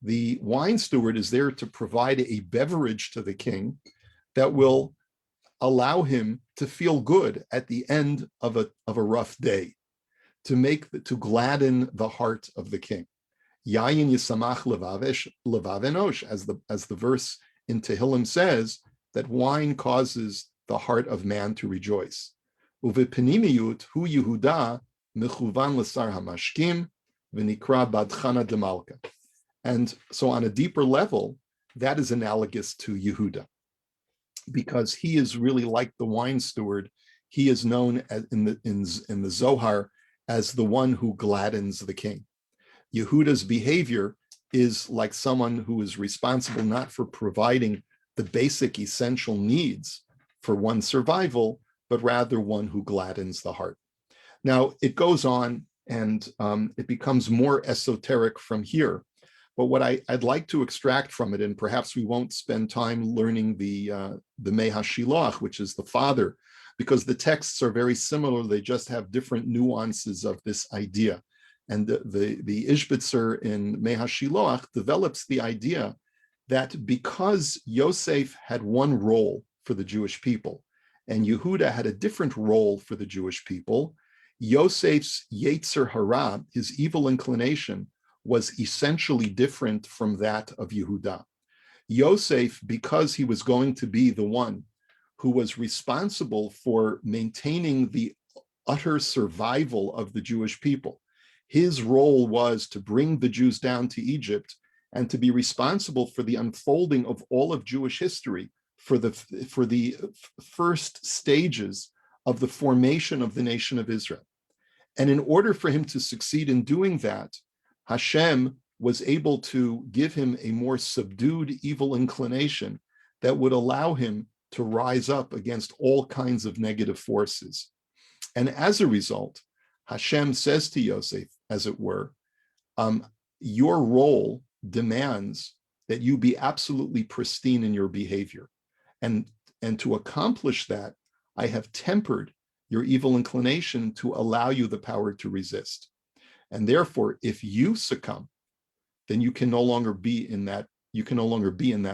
Speaker 1: The wine steward is there to provide a beverage to the king that will allow him to feel good at the end of a rough day, to gladden the heart of the king. Yayin yisamach levav enosh, as the verse in Tehillim says, that wine causes the heart of man to rejoice. Uvepenimiyut hu Yehudah mechuvan l'sar hamashkim v'nikra badchana de Malka. And so on a deeper level, that is analogous to Yehuda, because he is really like the wine steward. He is known as, in the Zohar as the one who gladdens the king. Yehuda's behavior is like someone who is responsible not for providing the basic essential needs for one's survival, but rather one who gladdens the heart. Now, it goes on and it becomes more esoteric from here. But what I'd like to extract from it, and perhaps we won't spend time learning the Mei HaShiloach, which is the father, because the texts are very similar. They just have different nuances of this idea. And the Ishbitzer in Mei HaShiloach develops the idea that because Yosef had one role for the Jewish people, and Yehuda had a different role for the Jewish people, Yosef's Yetzer Hara, his evil inclination, was essentially different from that of Yehuda. Yosef, because he was going to be the one who was responsible for maintaining the utter survival of the Jewish people, his role was to bring the Jews down to Egypt and to be responsible for the unfolding of all of Jewish history, for the first stages of the formation of the nation of Israel. And in order for him to succeed in doing that, Hashem was able to give him a more subdued evil inclination that would allow him to rise up against all kinds of negative forces. And as a result, Hashem says to Yosef, as it were, your role demands that you be absolutely pristine in your behavior. And to accomplish that, I have tempered your evil inclination to allow you the power to resist. And therefore, if you succumb, then you can no longer be in that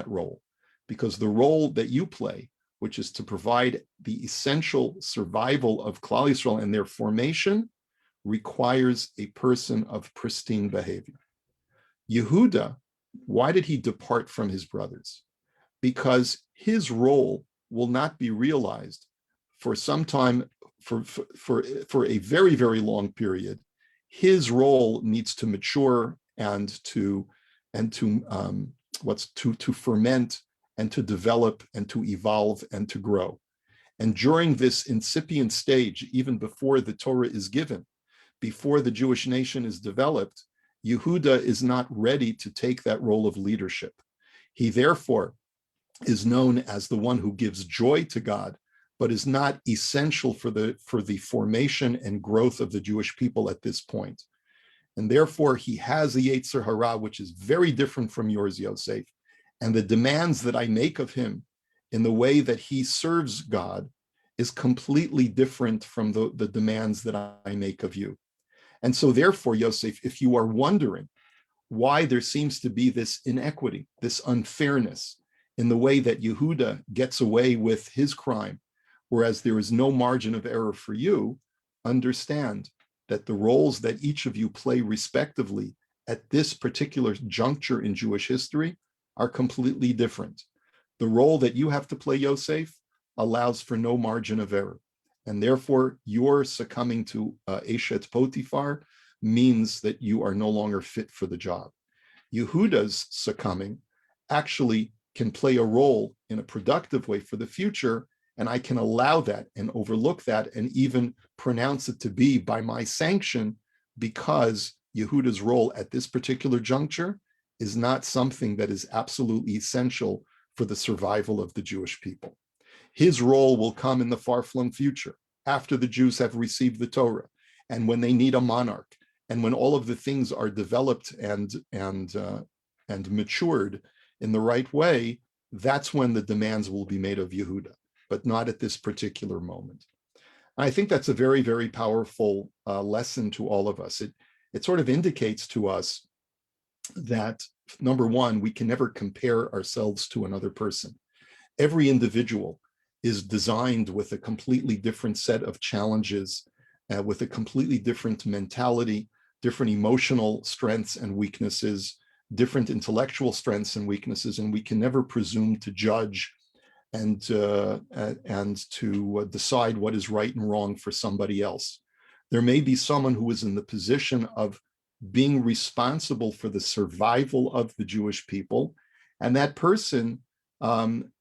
Speaker 1: role, because the role that you play, which is to provide the essential survival of Klal Yisrael and their formation, requires a person of pristine behavior. Yehuda, why did he depart from his brothers? Because his role will not be realized for some time, for a very, very long period. His role needs to mature and to ferment and to develop and to evolve and to grow. And during this incipient stage, even before the Torah is given, before the Jewish nation is developed, Yehuda is not ready to take that role of leadership. He therefore is known as the one who gives joy to God, but is not essential for the formation and growth of the Jewish people at this point. And therefore, he has a Yetzer Hara, which is very different from yours, Yosef. And the demands that I make of him in the way that he serves God is completely different from the demands that I make of you. And so therefore, Yosef, if you are wondering why there seems to be this inequity, this unfairness in the way that Yehuda gets away with his crime, whereas there is no margin of error for you, understand that the roles that each of you play respectively at this particular juncture in Jewish history are completely different. The role that you have to play, Yosef, allows for no margin of error. And therefore, your succumbing to Eshet Potiphar means that you are no longer fit for the job. Yehuda's succumbing actually can play a role in a productive way for the future, and I can allow that and overlook that and even pronounce it to be by my sanction, because Yehuda's role at this particular juncture is not something that is absolutely essential for the survival of the Jewish people. His role will come in the far-flung future, after the Jews have received the Torah, and when they need a monarch, and when all of the things are developed and matured in the right way. That's when the demands will be made of Yehuda, but not at this particular moment. I think that's a very, very powerful lesson to all of us. It sort of indicates to us that, number one, we can never compare ourselves to another person. Every individual is designed with a completely different set of challenges, with a completely different mentality, different emotional strengths and weaknesses, different intellectual strengths and weaknesses, and we can never presume to judge and to decide what is right and wrong for somebody else. There may be someone who is in the position of being responsible for the survival of the Jewish people. And that person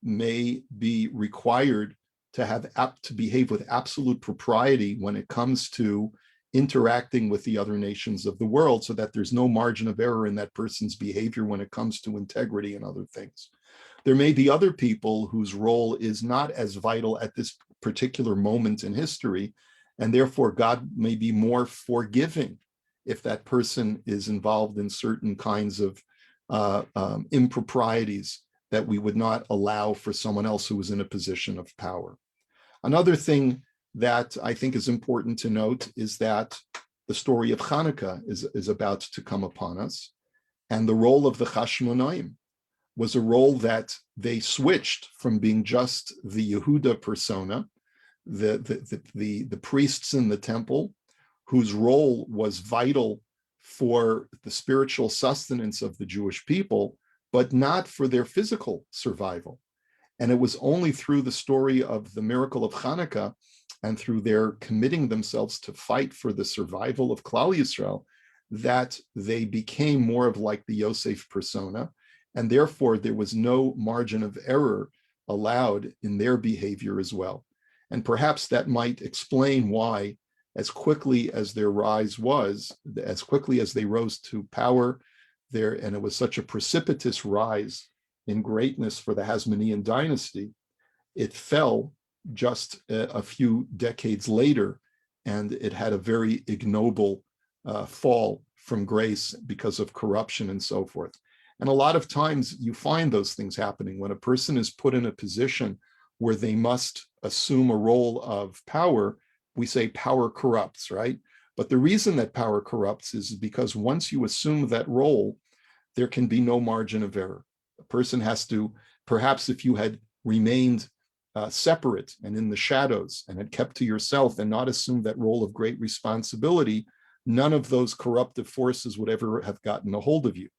Speaker 1: may be required to behave with absolute propriety when it comes to interacting with the other nations of the world, so that there's no margin of error in that person's behavior when it comes to integrity and other things. There may be other people whose role is not as vital at this particular moment in history, and therefore God may be more forgiving if that person is involved in certain kinds of improprieties that we would not allow for someone else who is in a position of power. Another thing that I think is important to note is that the story of Hanukkah is about to come upon us, and the role of the Chashmonaim was a role that they switched from being just the Yehudah persona, the priests in the temple, whose role was vital for the spiritual sustenance of the Jewish people, but not for their physical survival. And it was only through the story of the miracle of Hanukkah and through their committing themselves to fight for the survival of Klal Yisrael that they became more of like the Yosef persona. And therefore, there was no margin of error allowed in their behavior as well. And perhaps that might explain why, as quickly as their rise was, as quickly as they rose to power there, and it was such a precipitous rise in greatness for the Hasmonean dynasty, it fell just a few decades later, and it had a very ignoble fall from grace because of corruption and so forth. And a lot of times you find those things happening when a person is put in a position where they must assume a role of power. We say power corrupts, right? But the reason that power corrupts is because once you assume that role, there can be no margin of error. A person has to, perhaps if you had remained separate and in the shadows and had kept to yourself and not assumed that role of great responsibility, none of those corruptive forces would ever have gotten a hold of you.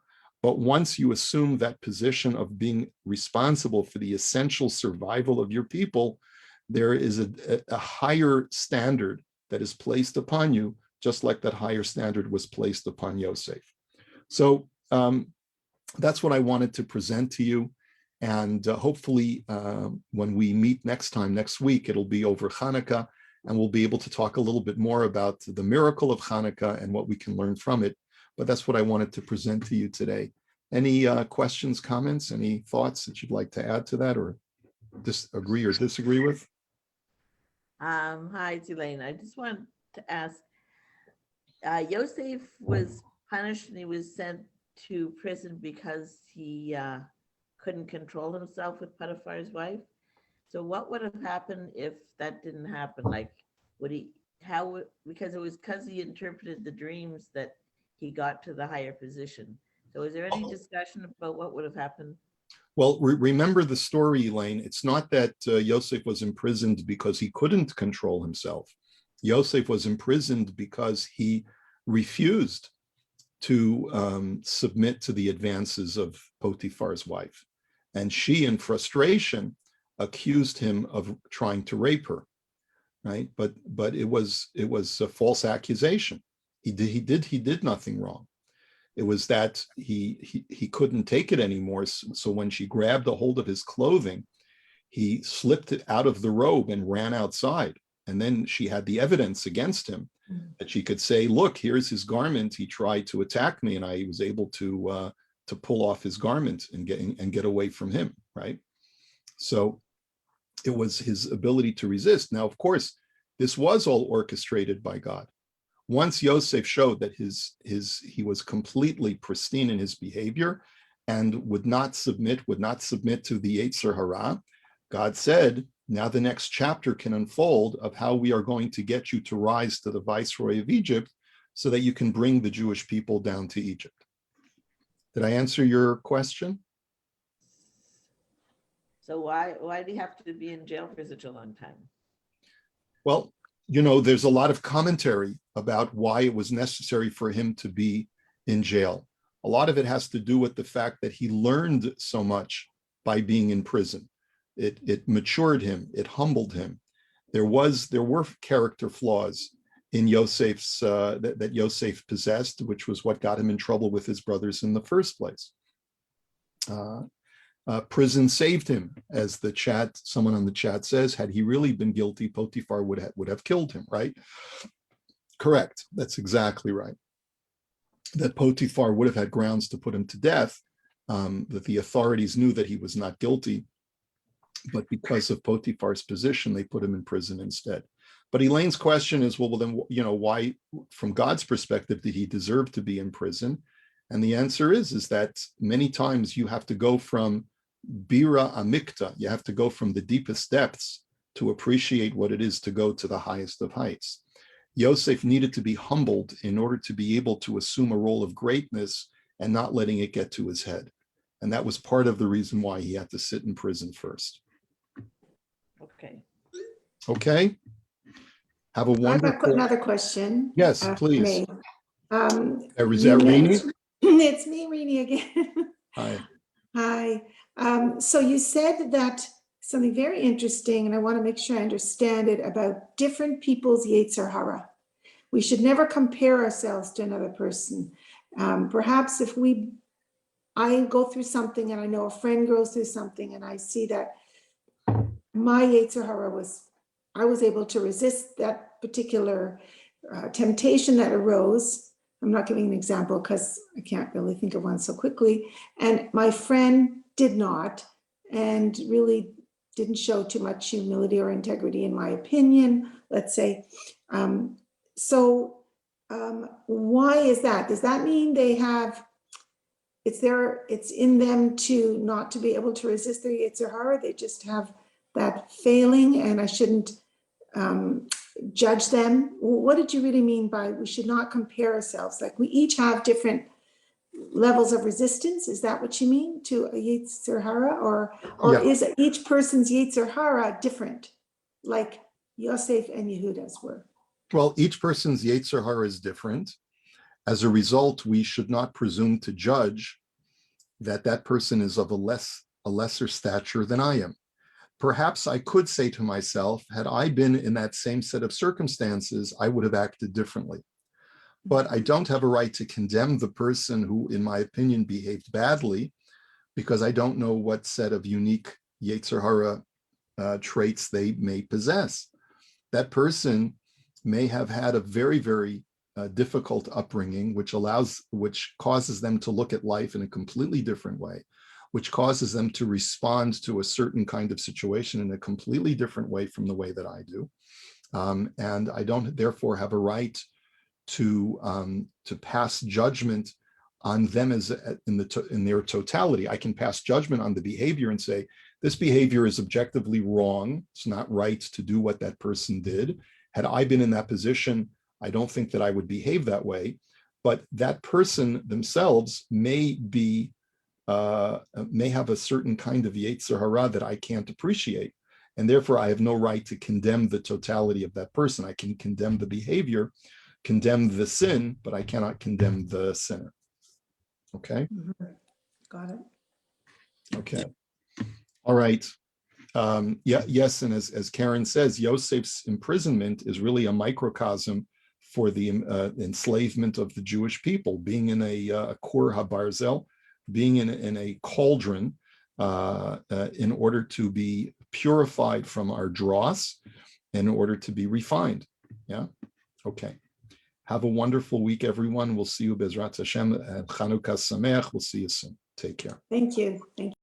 Speaker 1: But once you assume that position of being responsible for the essential survival of your people, there is a higher standard that is placed upon you, just like that higher standard was placed upon Yosef. So that's what I wanted to present to you. And hopefully when we meet next week, it'll be over Hanukkah, and we'll be able to talk a little bit more about the miracle of Hanukkah and what we can learn from it. But that's what I wanted to present to you today. Any questions, comments, any thoughts that you'd like to add to that or agree or disagree with?
Speaker 3: Hi, it's Elaine. I just wanted to ask, Yosef was punished and he was sent to prison because he couldn't control himself with Potiphar's wife. So what would have happened if that didn't happen? Like, because it was because he interpreted the dreams that he got to the higher position. So is there any discussion about what would have happened?
Speaker 1: Well, remember the story, Elaine. It's not that Yosef was imprisoned because he couldn't control himself. Yosef was imprisoned because he refused to submit to the advances of Potiphar's wife. And she, in frustration, accused him of trying to rape her, right? But it was a false accusation. He did nothing wrong. It was that he couldn't take it anymore. So when she grabbed a hold of his clothing, he slipped it out of the robe and ran outside. And then she had the evidence against him that she could say, look, here's his garment. He tried to attack me and I was able to pull off his garment and get away from him, right? So it was his ability to resist. Now, of course, this was all orchestrated by God. Once Yosef showed that he was completely pristine in his behavior and would not submit to the Yetzer Hara, God said, now the next chapter can unfold of how we are going to get you to rise to the viceroy of Egypt so that you can bring the Jewish people down to Egypt. Did I answer your question?
Speaker 3: So why do you have to be in jail for such a long time?
Speaker 1: Well, there's a lot of commentary about why it was necessary for him to be in jail. A lot of it has to do with the fact that he learned so much by being in prison. It matured him, it humbled him. There were character flaws, in Yosef's, that Yosef possessed, which was what got him in trouble with his brothers in the first place. Prison saved him, as someone on the chat says. Had he really been guilty, Potiphar would have killed him, right? Correct. That's exactly right. That Potiphar would have had grounds to put him to death, that the authorities knew that he was not guilty, but because of Potiphar's position, they put him in prison instead. But Elaine's question is, well, then, why, from God's perspective, did he deserve to be in prison? And the answer is that many times you have to go from bira amikta, you have to go from the deepest depths to appreciate what it is to go to the highest of heights. Yosef needed to be humbled in order to be able to assume a role of greatness and not letting it get to his head. And that was part of the reason why he had to sit in prison first.
Speaker 3: Okay.
Speaker 1: Okay. Have a wonderful.
Speaker 2: I've got another question.
Speaker 1: Yes, please.
Speaker 2: Me.
Speaker 1: Is that
Speaker 2: You
Speaker 1: Rini?
Speaker 2: It's me, Rini, again.
Speaker 1: Hi.
Speaker 2: Hi. So you said that something very interesting, and I want to make sure I understand it, about different people's Yetzer Hara. We should never compare ourselves to another person. Perhaps if I go through something and I know a friend goes through something and I see that my Yetzer Hara I was able to resist that particular temptation that arose. I'm not giving an example because I can't really think of one so quickly. And my friend did not, and really didn't show too much humility or integrity, in my opinion, let's say. Why is that? Does that mean it's in them to not to be able to resist their Yetzer Hara? They just have that failing, and I shouldn't judge them? What did you really mean by we should not compare ourselves? Like, we each have different levels of resistance. Is that what you mean, to a Yetzer Hara? Or
Speaker 1: Yeah.
Speaker 2: is each person's Yetzer Hara different, like Yosef and Yehudah's were?
Speaker 1: Well, each person's Yetzer Hara is different. As a result, we should not presume to judge that person is of a lesser stature than I am. Perhaps I could say to myself, had I been in that same set of circumstances, I would have acted differently. But I don't have a right to condemn the person who, in my opinion, behaved badly, because I don't know what set of unique Yetzer Hara traits they may possess. That person may have had a very, very difficult upbringing, which causes them to look at life in a completely different way, which causes them to respond to a certain kind of situation in a completely different way from the way that I do. And I don't therefore have a right to pass judgment on them as in their totality. I can pass judgment on the behavior and say, this behavior is objectively wrong. It's not right to do what that person did. Had I been in that position, I don't think that I would behave that way. But that person themselves may have a certain kind of Yetzer Hara that I can't appreciate. And therefore, I have no right to condemn the totality of that person. I can condemn the behavior, condemn the sin, but I cannot condemn the sinner. Okay?
Speaker 2: Mm-hmm. Got it.
Speaker 1: Okay. All right. Yes, and as Karen says, Yosef's imprisonment is really a microcosm for the enslavement of the Jewish people, being in a kur habarzel, being in a cauldron in order to be purified from our dross, in order to be refined. Yeah? Okay. Have a wonderful week, everyone. We'll see you, Bezrat Hashem, and Chanukah Sameach. We'll see you soon. Take care.
Speaker 2: Thank you. Thank you.